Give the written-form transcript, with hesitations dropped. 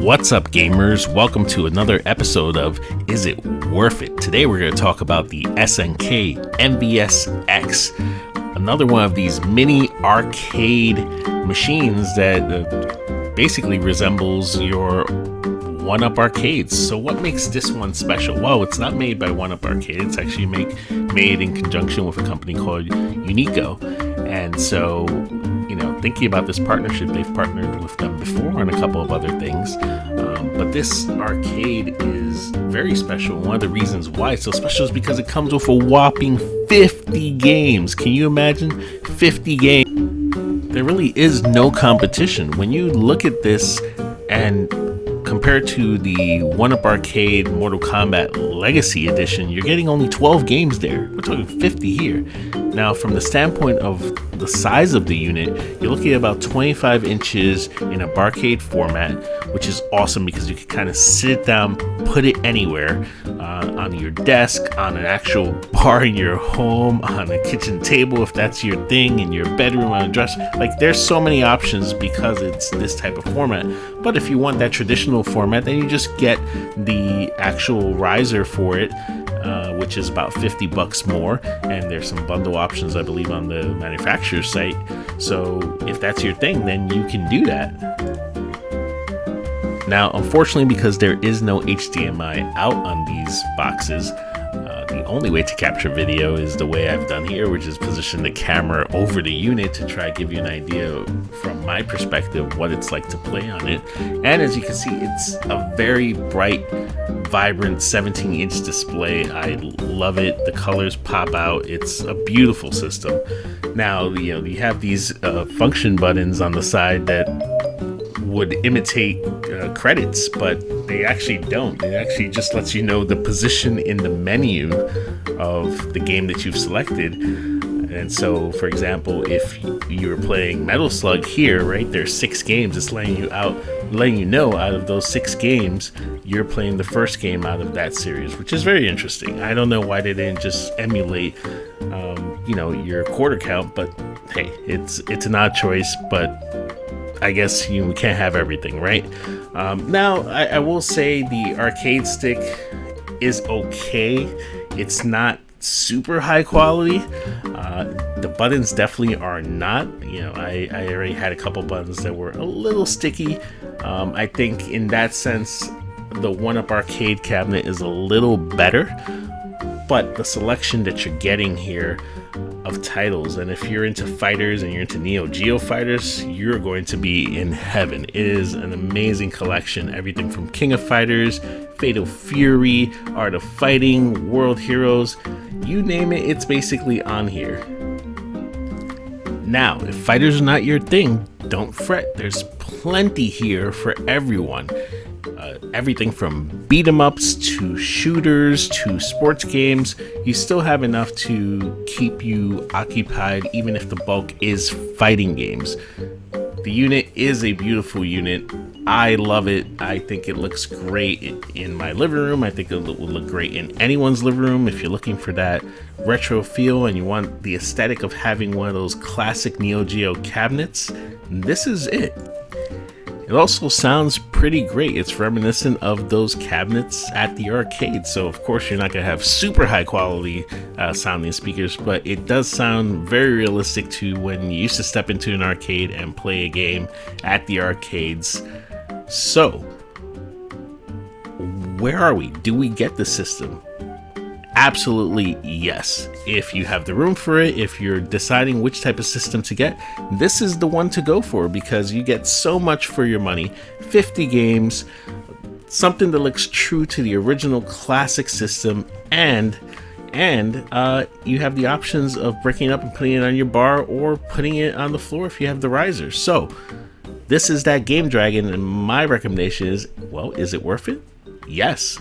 What's up, gamers? Welcome to another episode of Is It Worth It? Today we're going to talk about the SNK MVS X, another one of these mini arcade machines that basically resembles your 1UP arcades. So what makes this one special? Well, it's not made by 1UP Arcade. It's actually made in conjunction with a company called Unico. And so, thinking about this partnership, they've partnered with them before on a couple of other things. But this arcade is very special. One of the reasons why it's so special is because it comes with a whopping 50 games. Can you imagine? 50 games. There really is no competition. When you look at this and compared to the 1UP Arcade Mortal Kombat Legacy Edition, you're getting only 12 games there. We're talking 50 here. Now, from the standpoint of the size of the unit, you're looking at about 25 inches in a barcade format, which is awesome because you can kind of sit it down, put it anywhere, on your desk, on an actual bar in your home, on a kitchen table if that's your thing, in your bedroom, on a dresser. Like, there's so many options because it's this type of format. But if you want that traditional format, then you just get the actual riser for it, which is about $50 more, and there's some bundle options I believe on the manufacturer's site. So if that's your thing, then you can do that. Now, unfortunately, because there is no HDMI out on these boxes, the only way to capture video is the way I've done here, which is position the camera over the unit to try to give you an idea from my perspective what it's like to play on it. And as you can see, it's a very bright, vibrant 17-inch display. I love it. The colors pop out. It's a beautiful system. Now, you have these function buttons on the side that would imitate credits, but they actually don't. It actually just lets you know the position in the menu of the game that you've selected. And so, for example, if you're playing Metal Slug here, right, there's 6 games. It's letting you know out of those 6 games, you're playing the first game out of that series, which is very interesting. I don't know why they didn't just emulate, your quarter count, but hey, it's an odd choice, but I guess you can't have everything, right? Now, I will say the arcade stick is okay. It's not super high quality. The buttons definitely are not. I already had a couple buttons that were a little sticky. I think in that sense, the 1UP Arcade cabinet is a little better, but the selection that you're getting here of titles, and if you're into fighters and you're into Neo Geo fighters, you're going to be in heaven. It is an amazing collection. Everything from King of Fighters, Fatal Fury, Art of Fighting, World Heroes, you name it, it's basically on here. Now, if fighters are not your thing, don't fret. There's plenty here for everyone. Everything from beat 'em ups to shooters to sports games. You still have enough to keep you occupied, even if the bulk is fighting games. The unit is a beautiful unit. I love it. I think it looks great in my living room. I think it will look great in anyone's living room. If you're looking for that retro feel and you want the aesthetic of having one of those classic Neo Geo cabinets, this is it. It also sounds pretty great. It's reminiscent of those cabinets at the arcade. So of course you're not going to have super high quality sounding speakers, but it does sound very realistic to when you used to step into an arcade and play a game at the arcades. So where are we? Do we get the system? Absolutely yes. If you have the room for it, if you're deciding which type of system to get, this is the one to go for because you get so much for your money. 50 games, something that looks true to the original classic system, and you have the options of breaking it up and putting it on your bar or putting it on the floor if you have the riser. So this is that Game Dragon, and my recommendation is, well, is it worth it? Yes.